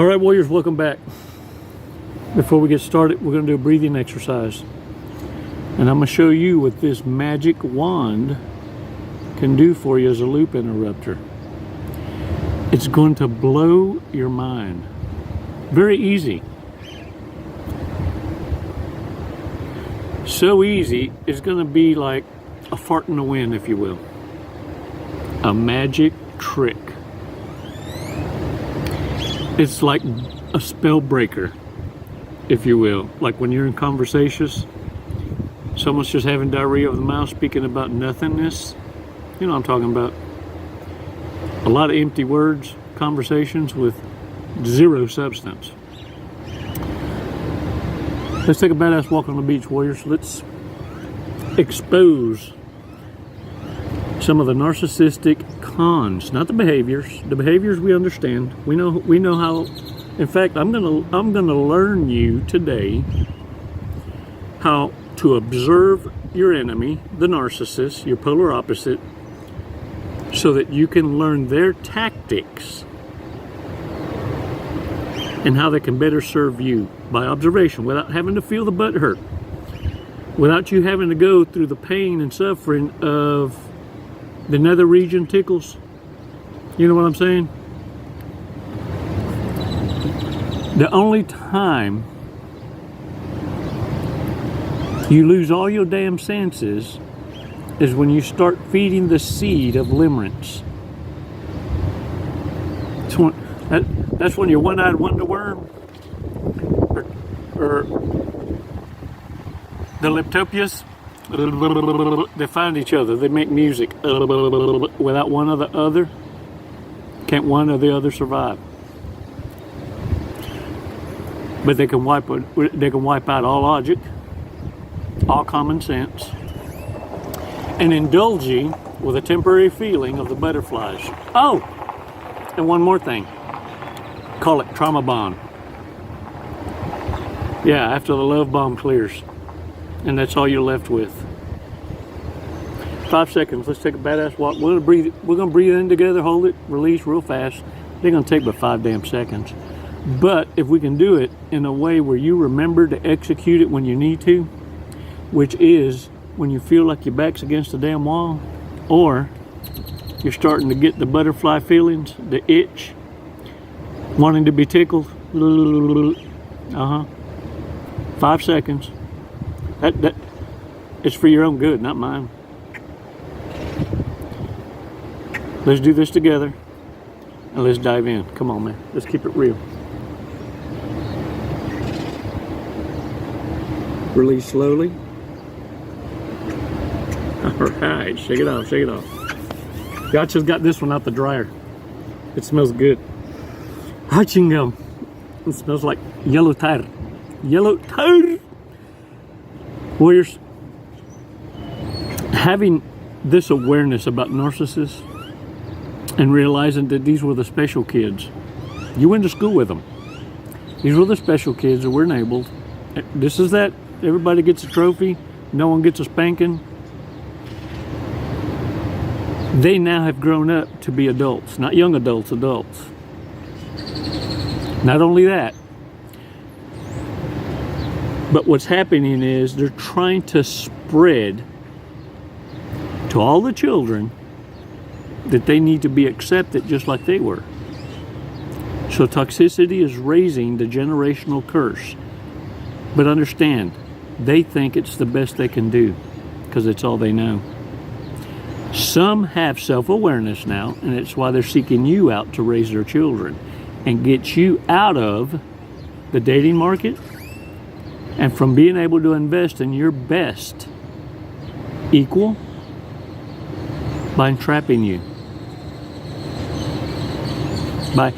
All right, warriors, welcome back. Before we get started, we're going to do a breathing exercise. And I'm going to show you what this magic wand can do for you as a loop interrupter. It's going to blow your mind. Very easy. So easy, it's going to be like a fart in the wind, if you will. A magic trick. It's like a spell breaker, if you will. Like when you're in conversations, someone's just having diarrhea of the mouth, speaking about nothingness. You know what I'm talking about. A lot of empty words, conversations with zero substance. Let's take a badass walk on the beach, warriors. Let's expose some of the narcissistic cons, not the behaviors. The behaviors we understand. We know how. In fact, I'm gonna learn you today how to observe your enemy, the narcissist, your polar opposite, so that you can learn their tactics and how they can better serve you by observation, without having to feel the butt hurt, without you having to go through the pain and suffering of the nether region tickles. You know what I'm saying? The only time you lose all your damn senses is when you start feeding the seed of limerence. That's when your one-eyed wonder worm or the leptopias, they find each other. They make music without one or the other. Can't one or the other survive? But they can wipe out all logic, all common sense, and indulging with a temporary feeling of the butterflies. Oh, and one more thing. Call it trauma bond. Yeah, after the love bomb clears. And that's all you're left with. 5 seconds. Let's take a badass walk. We're gonna breathe in together, hold it, release real fast. They're gonna take about 5 damn seconds. But if we can do it in a way where you remember to execute it when you need to, which is when you feel like your back's against the damn wall, or you're starting to get the butterfly feelings, the itch, wanting to be tickled. 5 seconds. That it's for your own good, not mine. Let's do this together and let's dive in. Come on, man. Let's keep it real. Release slowly. All right, shake it off, shake it off. Gotcha's got this one out the dryer. It smells good. Haching gum. It smells like yellow tire. Yellow tire. Warriors, having this awareness about narcissists and realizing that these were the special kids. You went to school with them. These were the special kids that were enabled. This is that. Everybody gets a trophy. No one gets a spanking. They now have grown up to be adults, not young adults, adults. Not only that, but what's happening is they're trying to spread to all the children that they need to be accepted just like they were. So toxicity is raising the generational curse. But understand, they think it's the best they can do because it's all they know. Some have self-awareness now, and it's why they're seeking you out to raise their children and get you out of the dating market and from being able to invest in your best equal by entrapping you, by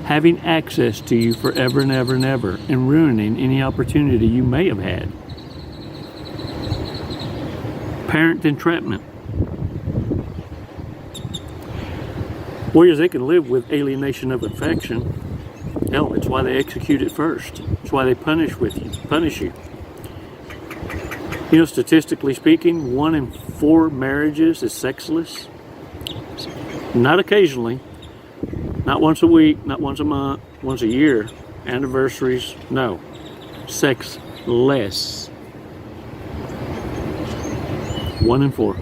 having access to you forever and ever and ever, and ruining any opportunity you may have had. Parent entrapment. Warriors, they can live with alienation of affection. Hell, it's why they execute it first. It's why they punish you. You know, statistically speaking, 1 in 4 marriages is sexless. Not occasionally. Not once a week, not once a month, once a year. Anniversaries, no. Sex less. 1 in 4.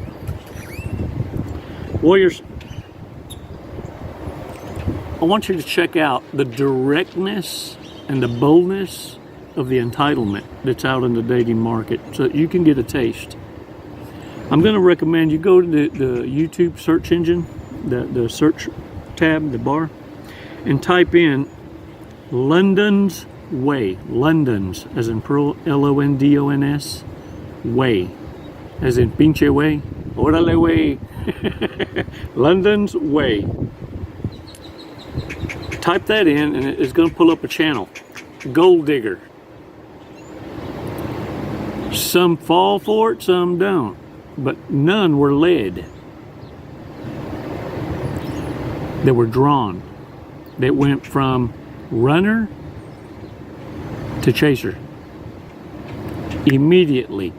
Warriors, I want you to check out the directness and the boldness of the entitlement that's out in the dating market so that you can get a taste. I'm going to recommend you go to the YouTube search engine, the search tab, the bar, and type in London's Way. London's, as in Londons, way. As in pinche way. Órale way. London's Way. Type that in and it's going to pull up a channel. Gold Digger. Some fall for it, some don't. But none were led. They were drawn. They went from runner to chaser. Immediately.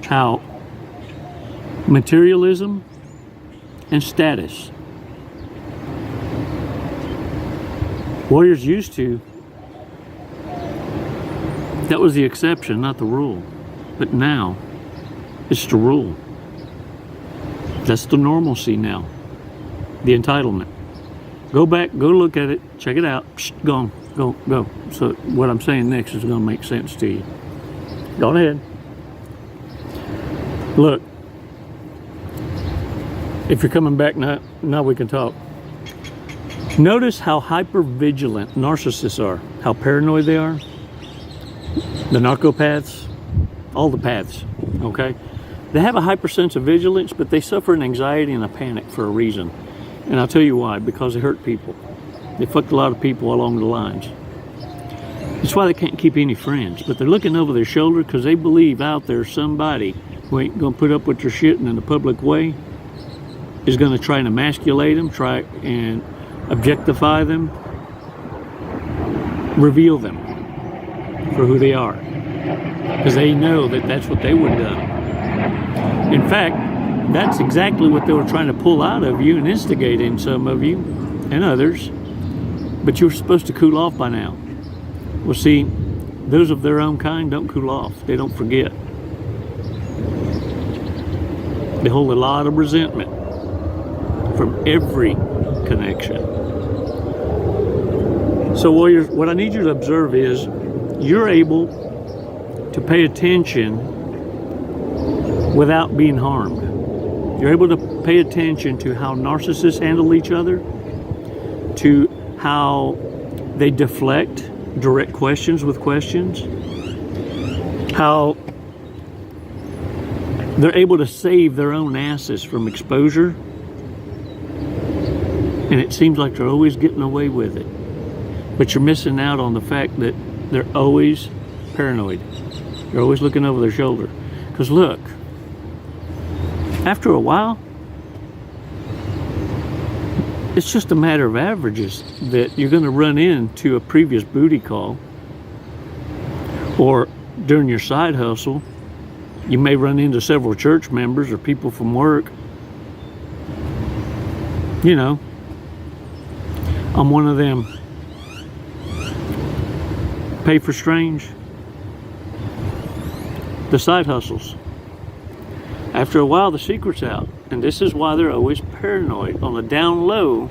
How materialism and status. Warriors used to. That was the exception, not the rule. But now, it's the rule. That's the normalcy now. The entitlement. Go back, go look at it, check it out. Psst, go. So what I'm saying next is going to make sense to you. Go ahead. Look. If you're coming back now we can talk. Notice how hyper-vigilant narcissists are. How paranoid they are. The narcopaths. All the paths. Okay? They have a hyper sense of vigilance, but they suffer an anxiety and a panic for a reason. And I'll tell you why. Because they hurt people. They fucked a lot of people along the lines. That's why they can't keep any friends. But they're looking over their shoulder because they believe out there's somebody who ain't going to put up with their shit in a public way, is going to try and emasculate them, try and objectify them, reveal them for who they are. Because they know that that's what they would have done. In fact, that's exactly what they were trying to pull out of you and instigate in some of you and others. But you were supposed to cool off by now. Well, see, those of their own kind don't cool off. They don't forget. They hold a lot of resentment from every connection. So warriors, what I need you to observe is you're able to pay attention without being harmed. You're able to pay attention to how narcissists handle each other, to how they deflect direct questions with questions, how they're able to save their own asses from exposure, and it seems like they're always getting away with it. But you're missing out on the fact that they're always paranoid. They're always looking over their shoulder. Because look, after a while, it's just a matter of averages that you're going to run into a previous booty call, or during your side hustle, you may run into several church members or people from work. You know, I'm one of them pay for strange, the side hustles. After a while, the secret's out. And this is why they're always paranoid. On the down low,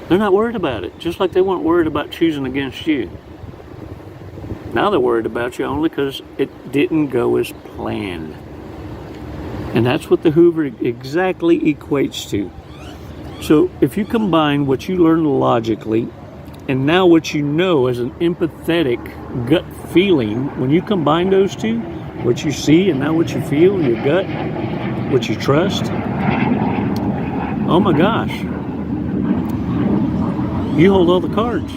they're not worried about it. Just like they weren't worried about choosing against you. Now they're worried about you only because it didn't go as planned. And that's what the Hoover exactly equates to. So if you combine what you learned logically and now what you know as an empathetic gut feeling, when you combine those two, what you see and now what you feel, your gut, what you trust, oh my gosh, you hold all the cards.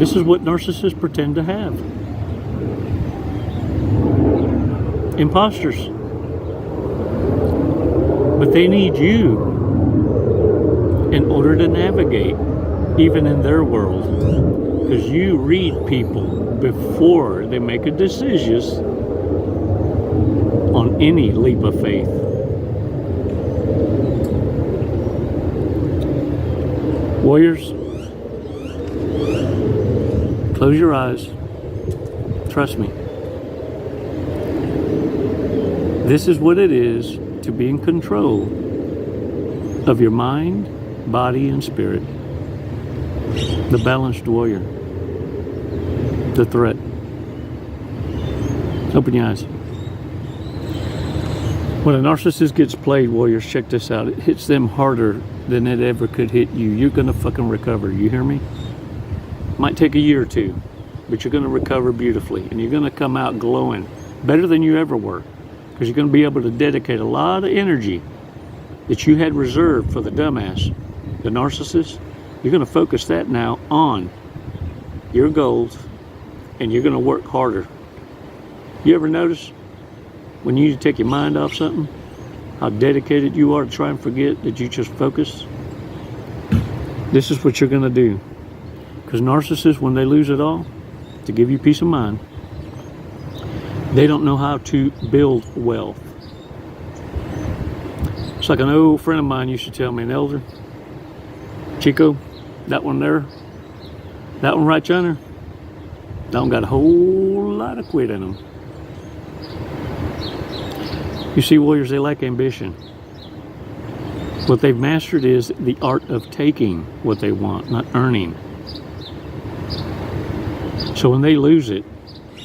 This is what narcissists pretend to have. Imposters. But they need you in order to navigate, even in their world. Because you read people before they make a decision on any leap of faith. Warriors, close your eyes. Trust me. This is what it is to be in control of your mind, body, and spirit. The balanced warrior. The threat. Open your eyes. When a narcissist gets played, warriors, check this out. It hits them harder than it ever could hit you. You're going to fucking recover. You hear me? Might take a year or two, but you're going to recover beautifully. And you're going to come out glowing. Better than you ever were. Because you're going to be able to dedicate a lot of energy that you had reserved for the dumbass, the narcissist. You're going to focus that now on your goals, and you're going to work harder. You ever notice when you need to take your mind off something, how dedicated you are to try and forget that you just focus? This is what you're going to do. Because narcissists, when they lose it all, to give you peace of mind, they don't know how to build wealth. It's like an old friend of mine used to tell me, an elder, Chico, that one there, that one right yonder, that one got a whole lot of quit in them. You see, warriors, they lack ambition. What they've mastered is the art of taking what they want, not earning. So when they lose it,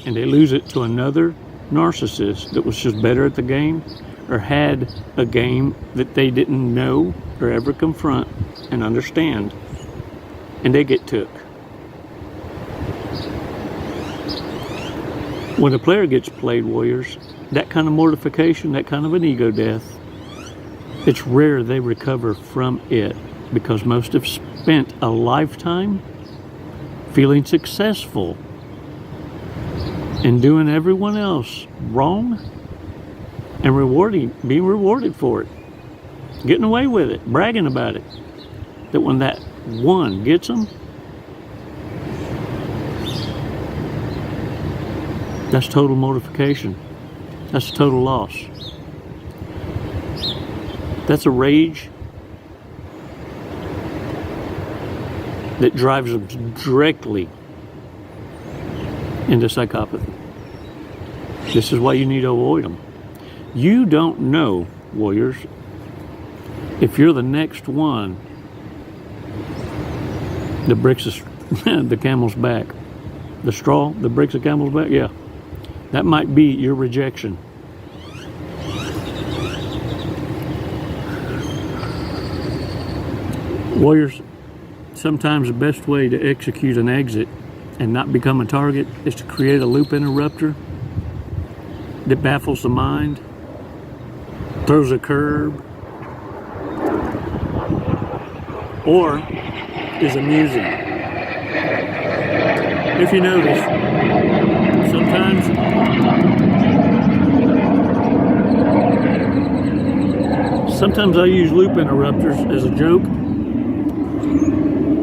and they lose it to another narcissist that was just better at the game, or had a game that they didn't know or ever confront and understand, and they get took. When a player gets played, warriors, that kind of mortification, that kind of an ego death, it's rare they recover from it, because most have spent a lifetime feeling successful and doing everyone else wrong and being rewarded for it, getting away with it, bragging about it. That when that one gets them, that's total mortification. That's total loss. That's a rage that drives them directly into psychopathy. This is why you need to avoid them. You don't know, warriors, if you're the next one that breaks the camel's back. The straw that breaks the camel's back, yeah. That might be your rejection. Warriors, sometimes the best way to execute an exit and not become a target is to create a loop interrupter that baffles the mind, throws a curve, or is amusing. If you notice, sometimes I use loop interrupters as a joke,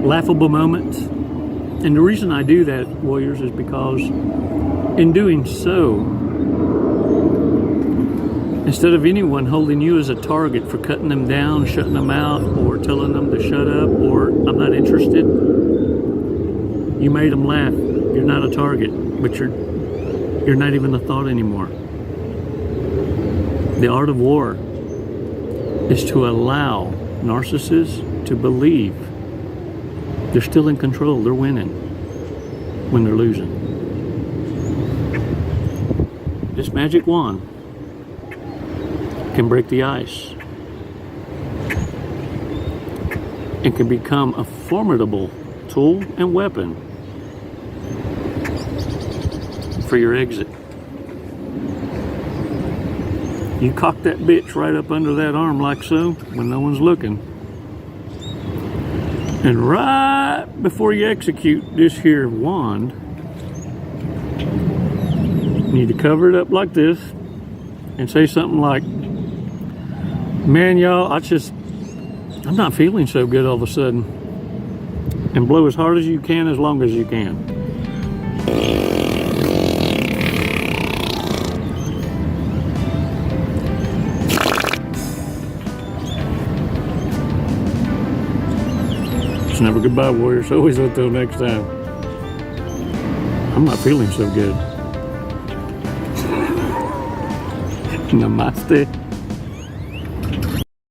laughable moments. And the reason I do that, warriors, is because in doing so, instead of anyone holding you as a target for cutting them down, shutting them out, or telling them to shut up, or I'm not interested, you made them laugh. You're not a target, but you're not even a thought anymore. The art of war is to allow narcissists to believe they're still in control, they're winning when they're losing. This magic wand can break the ice and can become a formidable tool and weapon for your exit. You cock that bitch right up under that arm like so when no one's looking. And right before you execute this here wand, you need to cover it up like this and say something like, man, y'all, I'm not feeling so good all of a sudden. And blow as hard as you can, as long as you can. It's never goodbye, warriors. Always until next time. I'm not feeling so good. Namaste.